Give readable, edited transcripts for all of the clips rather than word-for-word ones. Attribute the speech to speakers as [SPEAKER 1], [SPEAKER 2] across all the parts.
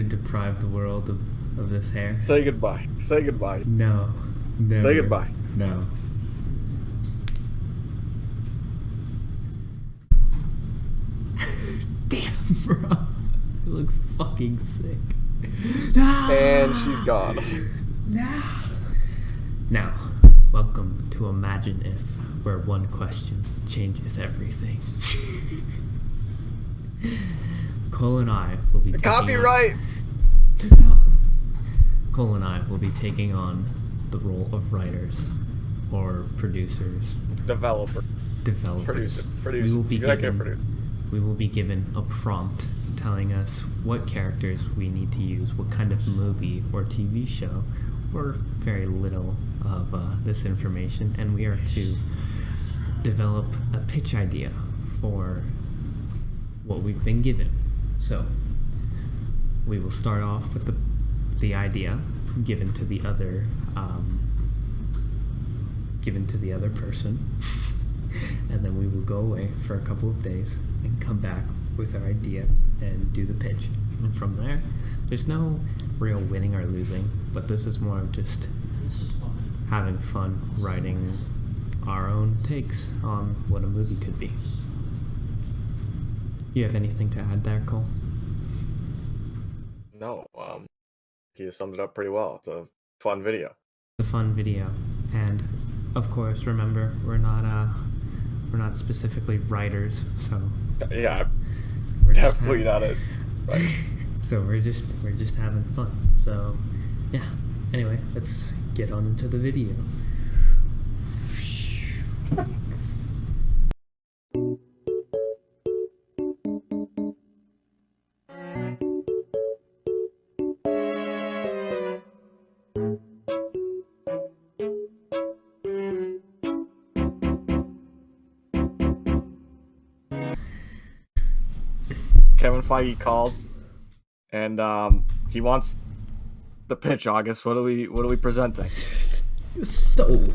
[SPEAKER 1] Deprive the world of this hair.
[SPEAKER 2] Say goodbye. Say goodbye.
[SPEAKER 1] No. Never.
[SPEAKER 2] Say goodbye.
[SPEAKER 1] No. Damn, bro. It looks fucking sick. No!
[SPEAKER 2] And she's gone.
[SPEAKER 1] No. Now, welcome to Imagine If, where one question changes everything. Cole and I will be
[SPEAKER 2] Copyright!
[SPEAKER 1] Cole and I will be taking on the role of writers or producers.
[SPEAKER 2] Developers.
[SPEAKER 1] Developers.
[SPEAKER 2] Producer.
[SPEAKER 1] We will be given a prompt telling us what characters we need to use, what kind of movie or TV show, or very little of this information, and we are to develop a pitch idea for what we've been given. So we will start off with the idea given to the other person, and then we will go away for a couple of days and come back with our idea and do the pitch. And from there, there's no real winning or losing, but this is more of just having fun writing our own takes on what a movie could be. You have anything to add there, Cole?
[SPEAKER 2] No, he summed it up pretty well. It's a fun video.
[SPEAKER 1] It's a fun video, and of course, remember, we're not specifically writers, so
[SPEAKER 2] yeah,
[SPEAKER 1] we're
[SPEAKER 2] definitely not it. Right.
[SPEAKER 1] So we're just having fun. So yeah. Anyway, let's get on into the video.
[SPEAKER 2] Kevin Feige called, and he wants the pitch. August, what are we presenting?
[SPEAKER 1] So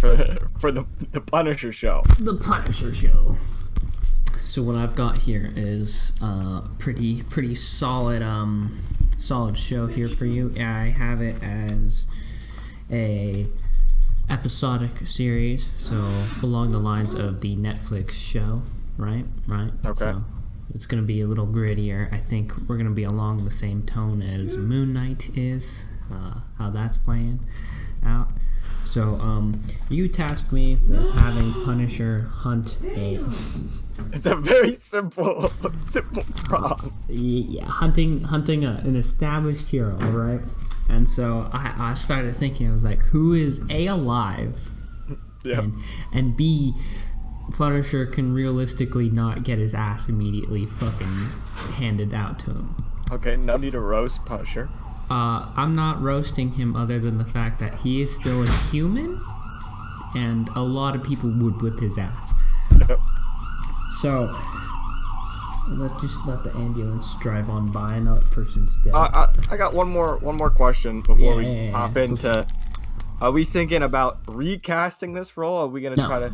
[SPEAKER 2] for the Punisher show.
[SPEAKER 1] The Punisher show. So what I've got here is pretty solid show here for you. I have it as a episodic series, so along the lines of the Netflix show, right?
[SPEAKER 2] Okay.
[SPEAKER 1] So it's going to be a little grittier. I think we're going to be along the same tone as Moon Knight is, how that's playing out. So, you tasked me with having Punisher hunt a...
[SPEAKER 2] It's a very simple prompt.
[SPEAKER 1] Yeah, hunting an established hero, right? And so I started thinking, I was like, who is A, alive,
[SPEAKER 2] Yeah.
[SPEAKER 1] and B, Punisher can realistically not get his ass immediately fucking handed out to him.
[SPEAKER 2] Okay, no need to roast Punisher.
[SPEAKER 1] I'm not roasting him other than the fact that he is still a human, and a lot of people would whip his ass.
[SPEAKER 2] Yep.
[SPEAKER 1] So, let the ambulance drive on by. Another person's dead.
[SPEAKER 2] I got one more question before we hop into. Are we thinking about recasting this role? Or are we gonna try to?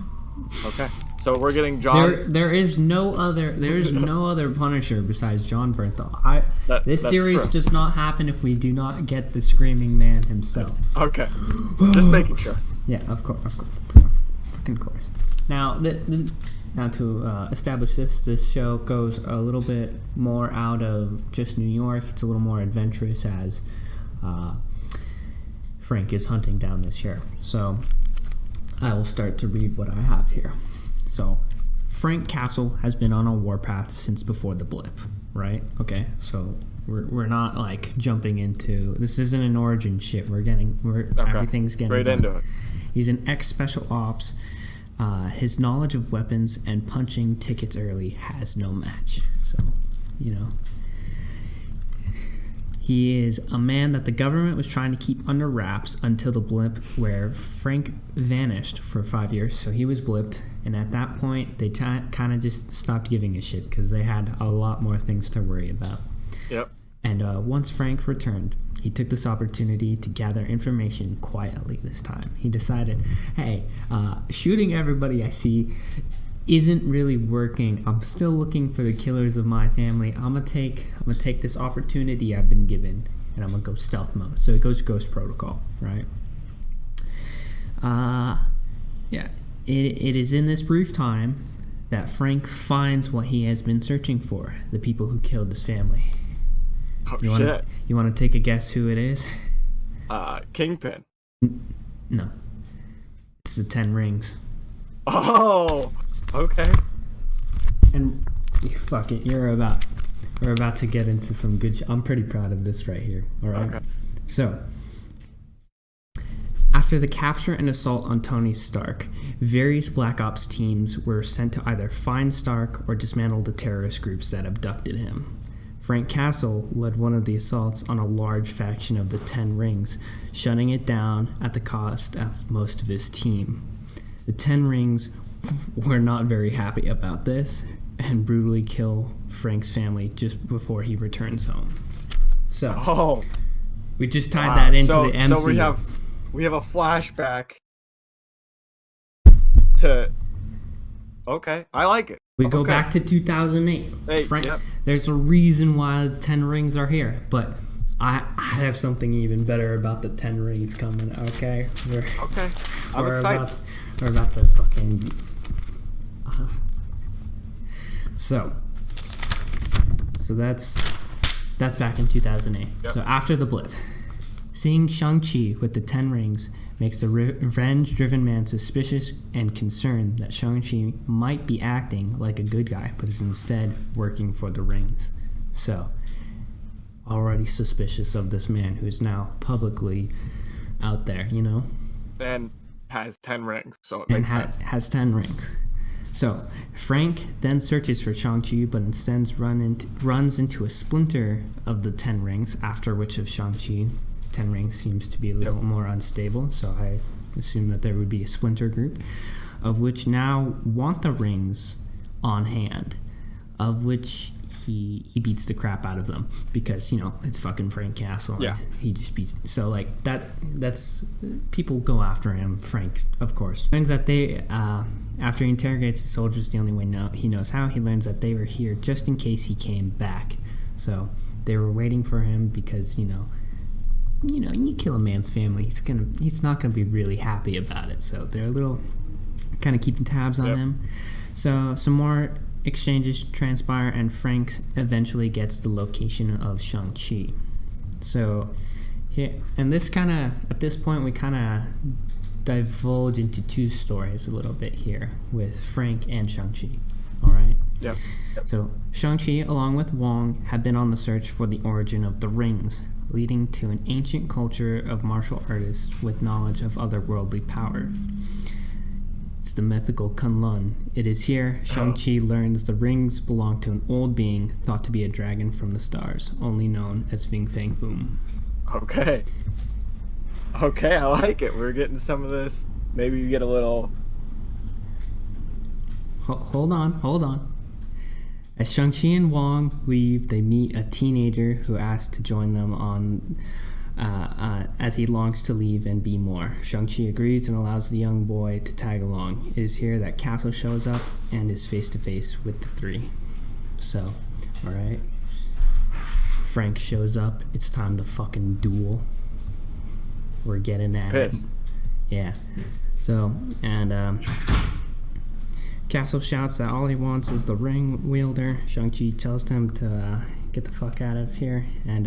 [SPEAKER 2] Okay, so we're getting John.
[SPEAKER 1] There is no other Punisher besides John Bernthal. This series does not happen if we do not get the Screaming Man himself.
[SPEAKER 2] Okay, just making sure.
[SPEAKER 1] Yeah, of course, fucking course. Now, now to establish this show goes a little bit more out of just New York. It's a little more adventurous as Frank is hunting down this sheriff. So I will start to read what I have here. So, Frank Castle has been on a warpath since before the blip, right? Okay, so we're not like jumping into, this isn't an origin shit. Everything's getting
[SPEAKER 2] straight
[SPEAKER 1] done.
[SPEAKER 2] into it.
[SPEAKER 1] He's an ex-special ops. His knowledge of weapons and punching tickets early has no match. So, he is a man that the government was trying to keep under wraps until the blip, where Frank vanished for 5 years. So he was blipped, and at that point, they kind of just stopped giving a shit because they had a lot more things to worry about.
[SPEAKER 2] Yep.
[SPEAKER 1] And once Frank returned, he took this opportunity to gather information quietly this time. He decided, hey, shooting everybody I see isn't really working. I'm still looking for the killers of my family. I'm gonna take this opportunity I've been given, and I'm gonna go stealth mode. So it goes Ghost Protocol, right? Yeah. It is in this brief time that Frank finds what he has been searching for: the people who killed his family.
[SPEAKER 2] Oh,
[SPEAKER 1] shit! You want to take a guess who it is?
[SPEAKER 2] Kingpin.
[SPEAKER 1] No. It's the 10 Rings.
[SPEAKER 2] Oh, okay.
[SPEAKER 1] And we're about to get into some good I'm pretty proud of this right here. All right. Okay. So, after the capture and assault on Tony Stark, various Black Ops teams were sent to either find Stark or dismantle the terrorist groups that abducted him. Frank Castle led one of the assaults on a large faction of the 10 Rings, shutting it down at the cost of most of his team. The 10 Rings were not very happy about this and brutally kill Frank's family just before he returns home. So, we just tied that into the MCU.
[SPEAKER 2] So we have a flashback to... Okay, I like it.
[SPEAKER 1] We go back to 2008.
[SPEAKER 2] Hey,
[SPEAKER 1] Frank, there's a reason why the 10 Rings are here, but I have something even better about the 10 Rings coming, okay?
[SPEAKER 2] I'm excited.
[SPEAKER 1] We're about to fucking... So that's back in 2008. Yep. So after the blip, seeing Shang-Chi with the 10 Rings makes the revenge-driven man suspicious and concerned that Shang-Chi might be acting like a good guy, but is instead working for the rings. So, already suspicious of this man who's now publicly out there, you know?
[SPEAKER 2] And has 10 rings, so it makes sense.
[SPEAKER 1] Has 10 rings. So, Frank then searches for Shang-Chi, but instead runs into a splinter of the 10 rings, after which of Shang-Chi 10 Rings seems to be a little more unstable, so I assume that there would be a splinter group, of which now want the rings on hand, of which he beats the crap out of them, because, you know, it's fucking Frank Castle.
[SPEAKER 2] Yeah.
[SPEAKER 1] He just beats... So, like, that's... People go after him, Frank, of course. Learns that they... after he interrogates the soldiers the only way he knows how, he learns that they were here just in case he came back. So, they were waiting for him because, you know, you kill a man's family, he's not gonna be really happy about it. So they're a little kind of keeping tabs on him. So some more exchanges transpire, and Frank eventually gets the location of Shang-Chi. So here, and this kind of, at this point, we kind of divulge into two stories a little bit here with Frank and Shang-Chi. All right.
[SPEAKER 2] Yep.
[SPEAKER 1] So Shang-Chi, along with Wong, have been on the search for the origin of the rings, leading to an ancient culture of martial artists with knowledge of otherworldly power. It's the mythical Kunlun. It is here Shang-Chi learns the rings belong to an old being thought to be a dragon from the stars, only known as Ving Fang Foom.
[SPEAKER 2] Okay, I like it. We're getting some of this. Maybe we get a little...
[SPEAKER 1] Hold on. As Shang-Chi and Wong leave, they meet a teenager who asks to join them on as he longs to leave and be more. Shang-Chi agrees and allows the young boy to tag along. It is here that Castle shows up and is face-to-face with the three. So, alright. Frank shows up. It's time to fucking duel. We're getting at it. Yeah. So, and Castle shouts that all he wants is the ring wielder. Shang-Chi tells him to get the fuck out of here, and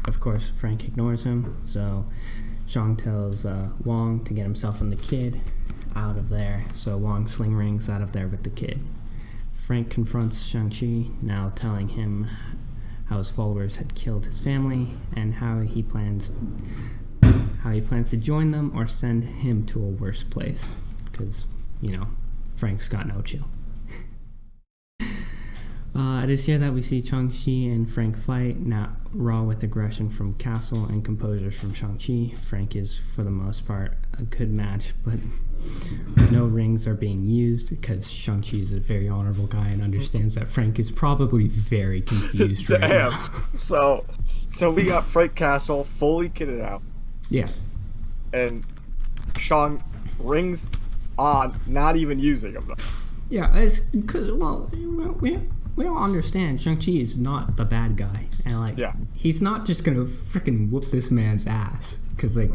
[SPEAKER 1] of course Frank ignores him. So Shang tells Wong to get himself and the kid out of there. So Wong sling rings out of there with the kid. Frank confronts Shang-Chi, now telling him how his followers had killed his family and how he plans to join them or send him to a worse place, because, you know, Frank's got no chill. It is here that we see Shang-Chi and Frank fight, now raw with aggression from Castle and composure from Shang-Chi. Frank is, for the most part, a good match, but no rings are being used because Shang-Chi is a very honorable guy and understands that Frank is probably very confused right now.
[SPEAKER 2] So we got Frank Castle fully kitted out.
[SPEAKER 1] Yeah.
[SPEAKER 2] And Shang rings on, not even using them though.
[SPEAKER 1] Yeah, it's because, well, we all understand Shang-Chi is not the bad guy. And, like, he's not just going to freaking whoop this man's ass. Because, like,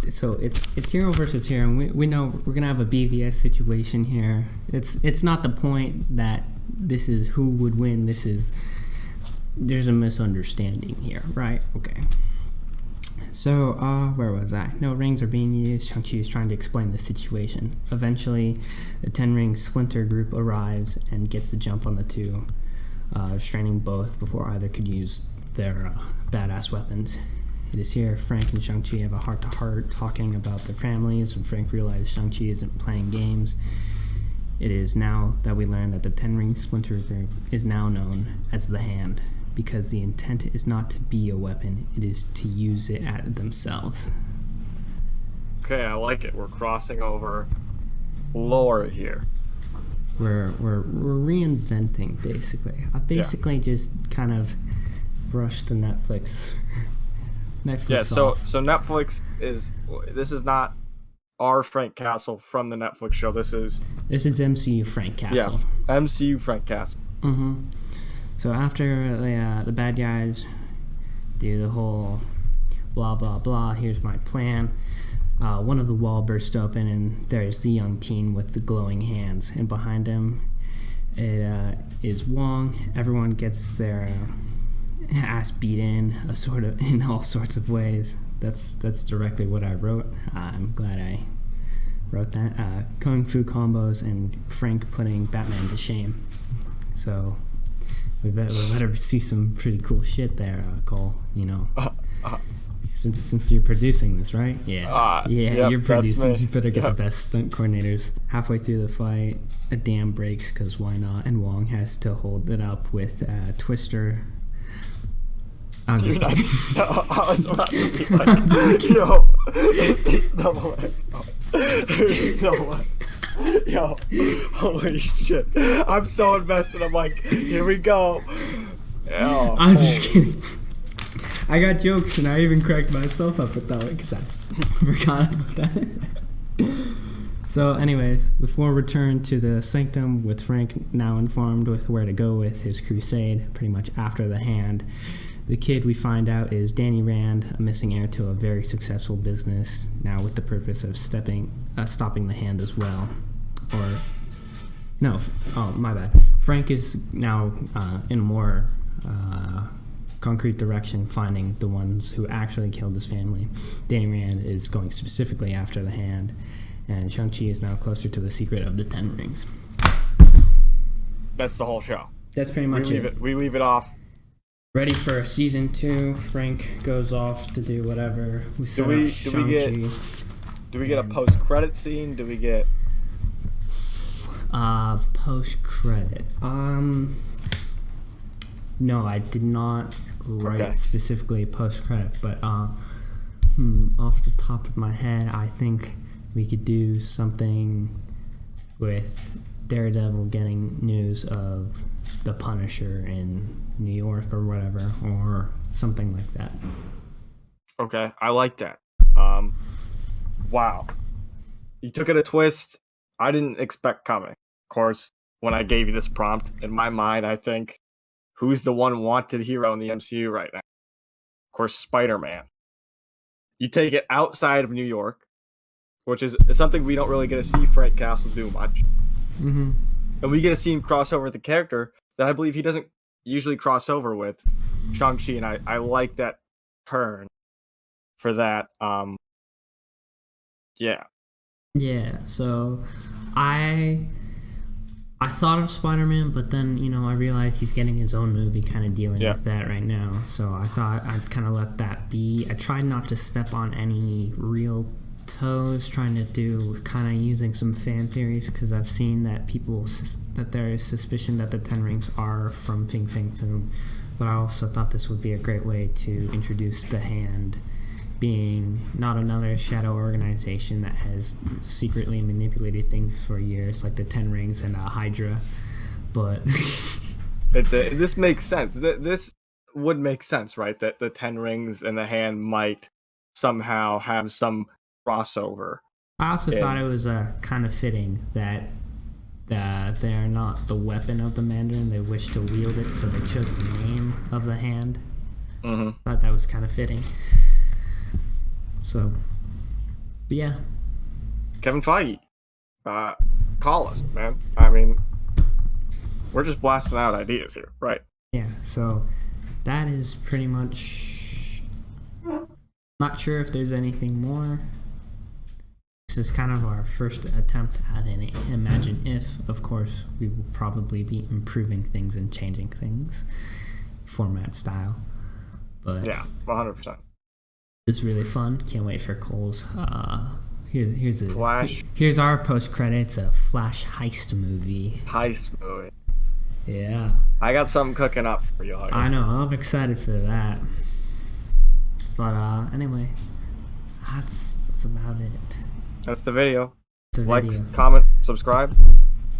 [SPEAKER 1] so it's hero versus hero. And we know we're going to have a BVS situation here. It's not the point that this is who would win. There's a misunderstanding here, right? Okay. So, where was I? No rings are being used. Shang-Chi is trying to explain the situation. Eventually, the Ten-Ring Splinter group arrives and gets the jump on the two, restraining both before either could use their badass weapons. It is here Frank and Shang-Chi have a heart-to-heart talking about their families, and Frank realizes Shang-Chi isn't playing games. It is now that we learn that the Ten-Ring Splinter group is now known as the Hand, because the intent is not to be a weapon, it is to use it at themselves.
[SPEAKER 2] Okay, I like it. We're crossing over lore here.
[SPEAKER 1] We're reinventing, basically. I just kind of brushed the Netflix off.
[SPEAKER 2] So Netflix this is not our Frank Castle from the Netflix show. This is
[SPEAKER 1] MCU Frank Castle.
[SPEAKER 2] Yeah, MCU Frank Castle.
[SPEAKER 1] Mm-hmm. So after the bad guys do the whole blah, blah, blah, here's my plan, one of the wall bursts open, and there's the young teen with the glowing hands. And behind him, it is Wong. Everyone gets their ass beat in all sorts of ways. That's directly what I wrote. I'm glad I wrote that. Kung Fu combos and Frank putting Batman to shame. So... We better see some pretty cool shit there, Cole. You know, since you're producing this, right? Yeah,
[SPEAKER 2] yep,
[SPEAKER 1] you're producing. You better get the best stunt coordinators. Halfway through the fight, a dam breaks because why not? And Wong has to hold it up with Twister. I'm just kidding.
[SPEAKER 2] No, I was about to be like, yo, there's no way. There's no way. Yo, holy shit. I'm so invested. I'm like, here we go. Oh,
[SPEAKER 1] I'm just kidding. I got jokes and I even cracked myself up with that one because I forgot about that. So anyways, before return to the Sanctum with Frank now informed with where to go with his crusade, pretty much after the Hand. The kid we find out is Danny Rand, a missing heir to a very successful business, now with the purpose of stopping the Hand as well. My bad. Frank is now in a more concrete direction, finding the ones who actually killed his family. Danny Rand is going specifically after the Hand, and Shang-Chi is now closer to the secret of the Ten Rings.
[SPEAKER 2] That's the whole show.
[SPEAKER 1] That's pretty much it.
[SPEAKER 2] We leave it off.
[SPEAKER 1] Ready for season 2. Frank goes off to do whatever. Do
[SPEAKER 2] we get a post-credit scene? Do we get...
[SPEAKER 1] post-credit. No, I did not write specifically post-credit, but off the top of my head, I think we could do something with Daredevil getting news of the Punisher in New York or whatever, or something like that.
[SPEAKER 2] Okay, I like that. Wow. You took it a twist I didn't expect coming. Of course, when I gave you this prompt, in my mind, I think, who's the one wanted hero in the MCU right now? Of course, Spider-Man. You take it outside of New York, which is something we don't really get to see Frank Castle do much.
[SPEAKER 1] Mm-hmm.
[SPEAKER 2] And we get to see him cross over with a character that I believe he doesn't usually cross over with, Shang-Chi, and I like that turn for that.
[SPEAKER 1] Yeah, so I thought of Spider-Man, but then, I realized he's getting his own movie kind of dealing with that right now. So I thought I'd kind of let that be. I tried not to step on any real toes, trying to do kind of using some fan theories, because I've seen that that there is suspicion that the Ten Rings are from Fing Fang Foom. But I also thought this would be a great way to introduce the Hand being not another shadow organization that has secretly manipulated things for years, like the Ten Rings and Hydra. But
[SPEAKER 2] this makes sense. This would make sense, right? That the Ten Rings and the Hand might somehow have some crossover.
[SPEAKER 1] I also thought it was kind of fitting that that they are not the weapon of the Mandarin. They wish to wield it, so they chose the name of the hand. Thought that was kind of fitting. So, but yeah.
[SPEAKER 2] Kevin Feige, call us, man. I mean, we're just blasting out ideas here, right?
[SPEAKER 1] Yeah, so that is pretty much... Not sure if there's anything more. This is kind of our first attempt at an Imagine If. Of course, we will probably be improving things and changing things, format style. But
[SPEAKER 2] yeah, 100%.
[SPEAKER 1] It's really fun. Can't wait for Cole's. Here's
[SPEAKER 2] Flash.
[SPEAKER 1] Here's our post credits. A Flash heist movie.
[SPEAKER 2] Heist movie.
[SPEAKER 1] Yeah.
[SPEAKER 2] I got something cooking up for you, August.
[SPEAKER 1] I know. I'm excited for that. But anyway, that's about it.
[SPEAKER 2] That's the video.
[SPEAKER 1] It's a
[SPEAKER 2] like,
[SPEAKER 1] video.
[SPEAKER 2] Comment, subscribe.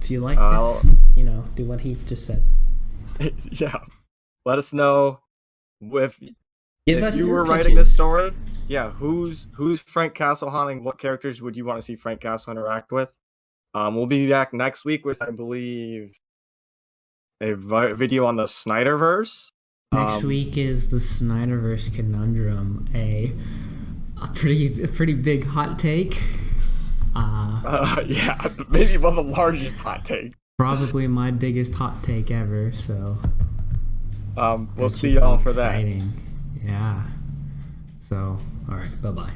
[SPEAKER 1] If you like this, do what he just said.
[SPEAKER 2] Yeah. Let us know if you were
[SPEAKER 1] pitches.
[SPEAKER 2] writing this story. Yeah, who's Frank Castle hunting? What characters would you want to see Frank Castle interact with? We'll be back next week with, I believe, a video on the Snyderverse.
[SPEAKER 1] Next week is the Snyderverse conundrum, a pretty big hot take.
[SPEAKER 2] Yeah, maybe one of the largest hot takes.
[SPEAKER 1] Probably my biggest hot take ever. So,
[SPEAKER 2] we'll see y'all for that.
[SPEAKER 1] Yeah. So, all right. Bye-bye.